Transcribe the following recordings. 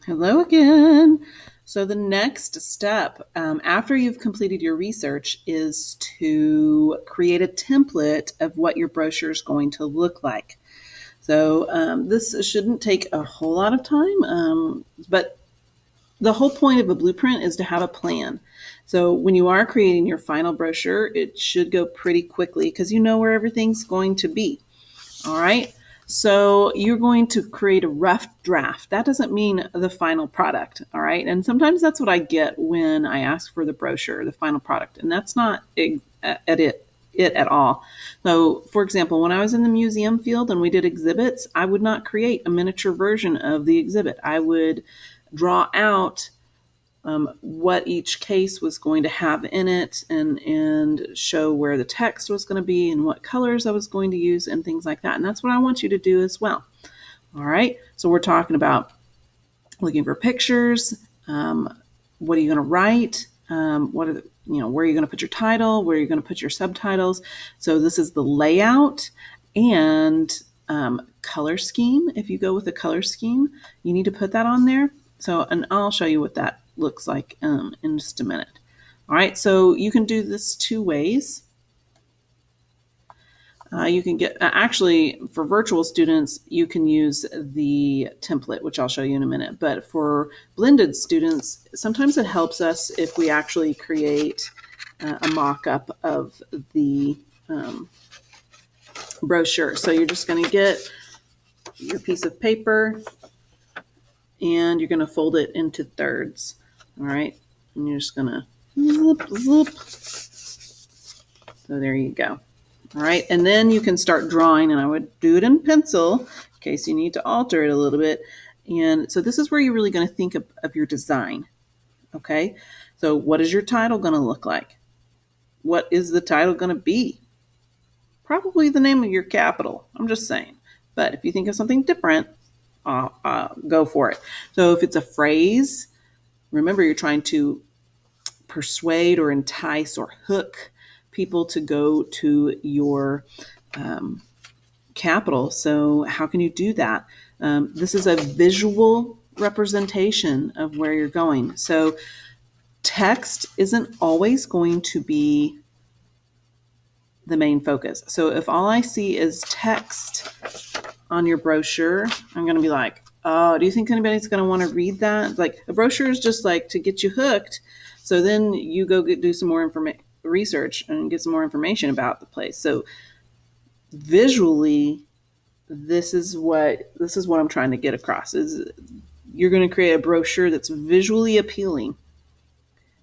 Hello again. So the next step after you've completed your research is to create a template of what your brochure is going to look like. So this shouldn't take a whole lot of time, but the whole point of a blueprint is to have a plan. So when you are creating your final brochure, it should go pretty quickly because you know where everything's going to be. All right. So you're going to create a rough draft. That doesn't mean the final product. All right. And sometimes that's what I get when I ask for the brochure, the final product. And that's not it at all. So, for example, when I was in the museum field and we did exhibits, I would not create a miniature version of the exhibit. I would draw out what each case was going to have in it and show where the text was going to be and what colors I was going to use and things like that. And that's what I want you to do as well. All right. So we're talking about looking for pictures. What are you going to write? What are the, where are you going to put your title? Where are you going to put your subtitles? So this is the layout and color scheme. If you go with a color scheme, you need to put that on there. So, and I'll show you what that looks like in just a minute. All right, so you can do this two ways. You can get, actually, for virtual students, you can use the template, which I'll show you in a minute. But for blended students, sometimes it helps us if we actually create a mock-up of the brochure. So you're just going to get your piece of paper and you're going to fold it into thirds. All right, and you're just going to zip. So there you go. All right, and then you can start drawing, and I would do it in pencil in case you need to alter it a little bit. And so this is where you're really going to think of your design. Okay, so what is your title going to look like? What is the title going to be? Probably the name of your capital. I'm just saying. But if you think of something different, go for it. So if it's a phrase, remember you're trying to persuade or entice or hook people to go to your capital. So how can you do that? This is a visual representation of where you're going. So text isn't always going to be the main focus. So if all I see is text on your brochure, I'm going to be like, oh, do you think anybody's going to want to read that? Like, a brochure is just like to get you hooked. So then you go do some more research and get some more information about the place. So visually, this is what I'm trying to get across is you're going to create a brochure that's visually appealing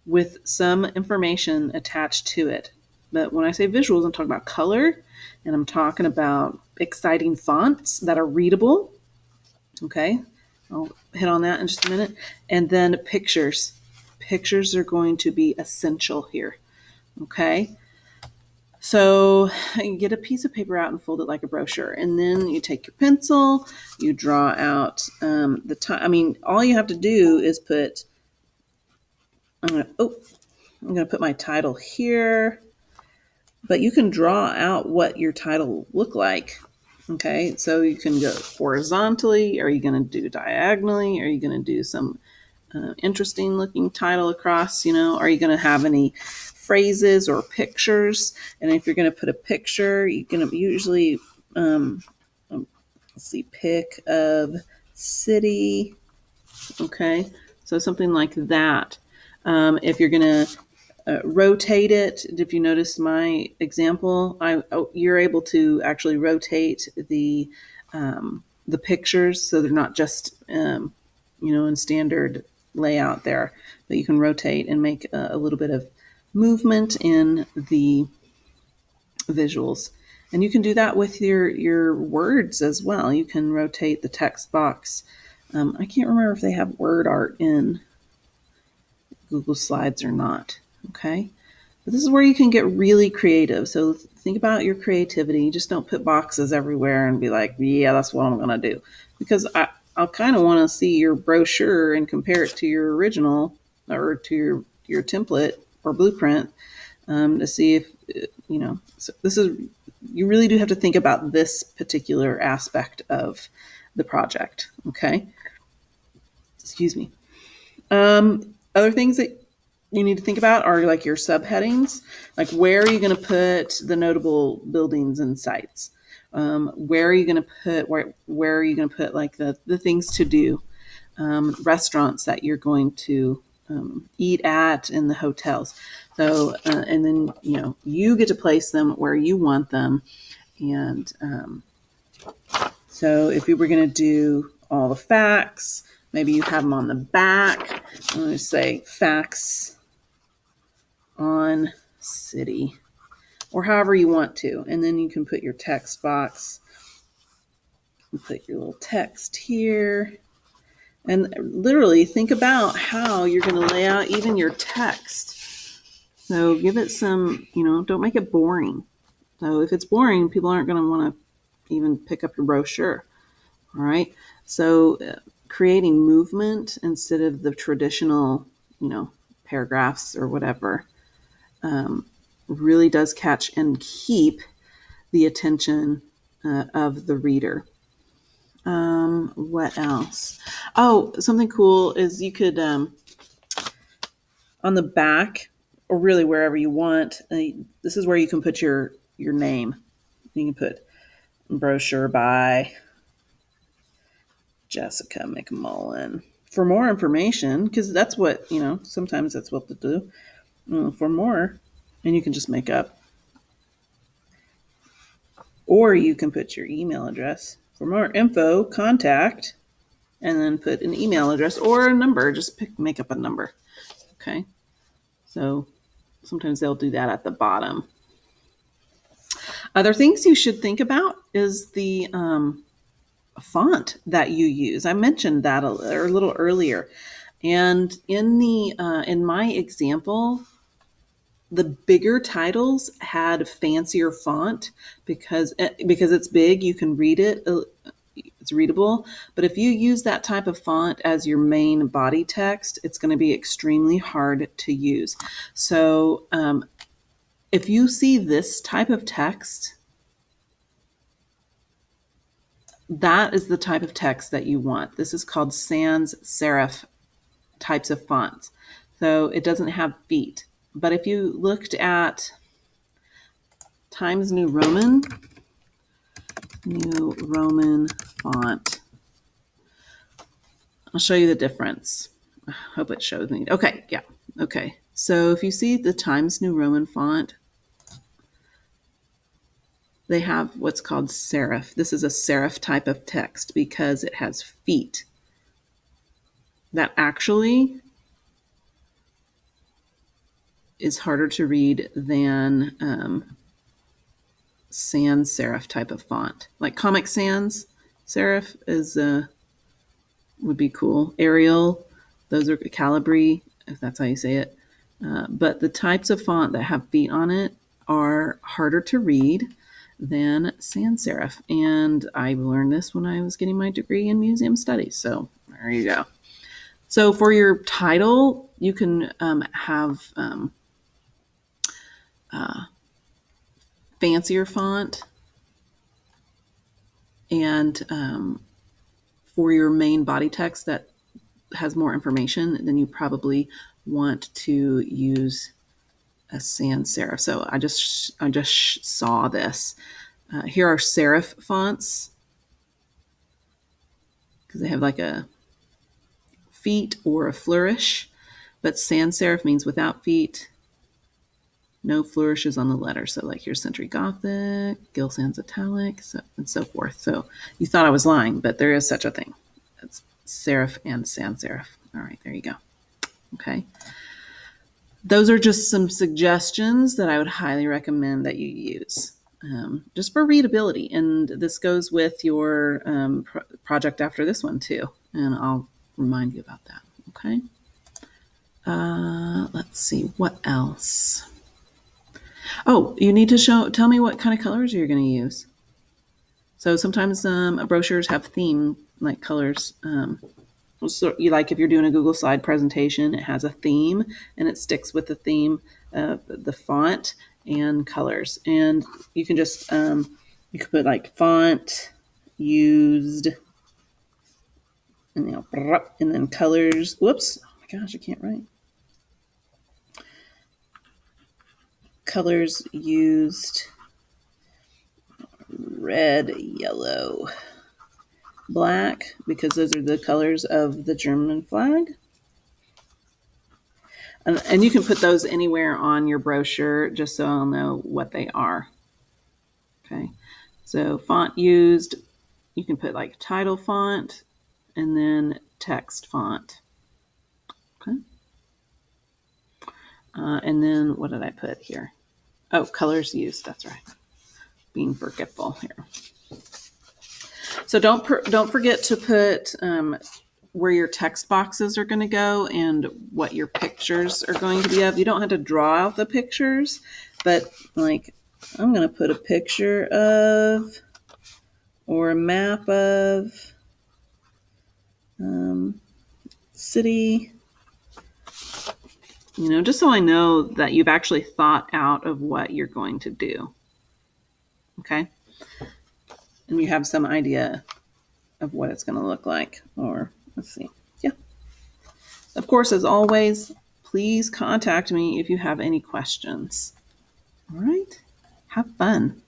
with some information attached to it. But when I say visuals, I'm talking about color and I'm talking about exciting fonts that are readable. Okay, I'll hit on that in just a minute. And then pictures. Pictures are going to be essential here. Okay, so you get a piece of paper out and fold it like a brochure. And then you take your pencil, you draw out the time. I mean, all you have to do is put, I'm going to put my title here. But you can draw out what your title will look like. Okay, so you can go horizontally. Are you going to do diagonally? Are you going to do some interesting looking title across? Are you going to have any phrases or pictures? And if you're going to put a picture, you're going to usually, let's see, pick of city. Okay, so something like that. If you're going to rotate it. If you notice my example, you're able to actually rotate the pictures so they're not just in standard layout there, but you can rotate and make a little bit of movement in the visuals. And you can do that with your words as well. You can rotate the text box. I can't remember if they have word art in Google Slides or not. Okay, but this is where you can get really creative. So think about your creativity. Just don't put boxes everywhere and be like, yeah, that's what I'm going to do. Because I'll kind of want to see your brochure and compare it to your original or to your template or blueprint to see if, so this is, you really do have to think about this particular aspect of the project. Okay. Excuse me. Other things that you need to think about are like your subheadings, like where are you going to put the notable buildings and sites? Where are you going to put where are you going to put like the things to do, restaurants that you're going to eat at in the hotels. So and then you get to place them where you want them, and so if you were going to do all the facts, maybe you have them on the back. I'm going to say facts on city, or however you want to. And then you can put your text box, and put your little text here. And literally think about how you're going to lay out even your text. So give it some, don't make it boring. So if it's boring, people aren't going to want to even pick up your brochure. All right. So creating movement instead of the traditional, paragraphs or whatever, really does catch and keep the attention of the reader. What else? Oh, something cool is you could, on the back, or really wherever you want, this is where you can put your name. You can put brochure by Jessica McMullen. For more information, because that's what, sometimes that's what to do. For more, and you can just make up. Or you can put your email address. For more info, contact, and then put an email address or a number. Just make up a number. Okay. So sometimes they'll do that at the bottom. Other things you should think about is the font that you use. I mentioned that a little earlier. And in my example, the bigger titles had fancier font because it's big, you can read it. It's readable. But if you use that type of font as your main body text, it's going to be extremely hard to use. So if you see this type of text, that is the type of text that you want. This is called sans serif types of fonts. So it doesn't have feet. But if you looked at Times New Roman font, I'll show you the difference. I hope it shows me. Okay, yeah. Okay. So if you see the Times New Roman font, they have what's called serif. This is a serif type of text because it has feet. That actually is harder to read than sans serif type of font. Like Comic Sans serif is would be cool. Arial, those are Calibri, if that's how you say it. But the types of font that have feet on it are harder to read than sans serif. And I learned this when I was getting my degree in museum studies. So there you go. So for your title, you can have fancier font. And for your main body text that has more information, then you probably want to use a sans serif. So I just saw this. Here are serif fonts because they have like a feet or a flourish, but sans serif means without feet, no flourishes on the letter. So like here's Century Gothic, Gill Sans Italic, and so forth. So you thought I was lying, but there is such a thing. It's serif and sans serif. All right, there you go. Okay. Those are just some suggestions that I would highly recommend that you use just for readability. And this goes with your project after this one too. And I'll remind you about that. Okay. Let's see, what else? Oh, you need to tell me what kind of colors you're going to use. So sometimes brochures have theme like colors. So you like if you're doing a Google slide presentation, it has a theme and it sticks with the theme of the font and colors. And you can just you can put like font used and and then colors. Whoops! Oh my gosh, I can't write. Colors used: red, yellow, black, because those are the colors of the German flag. And you can put those anywhere on your brochure just so I'll know what they are. Okay, so font used, you can put like title font and then text font. Okay. And then what did I put here? Oh, colors used. That's right. Being forgetful here. So don't forget to put where your text boxes are going to go and what your pictures are going to be of. You don't have to draw out the pictures, but like I'm going to put a picture of or a map of city, just so I know that you've actually thought out of what you're going to do. Okay. And you have some idea of what it's going to look like. Or let's see. Yeah. Of course, as always, please contact me if you have any questions. All right. Have fun.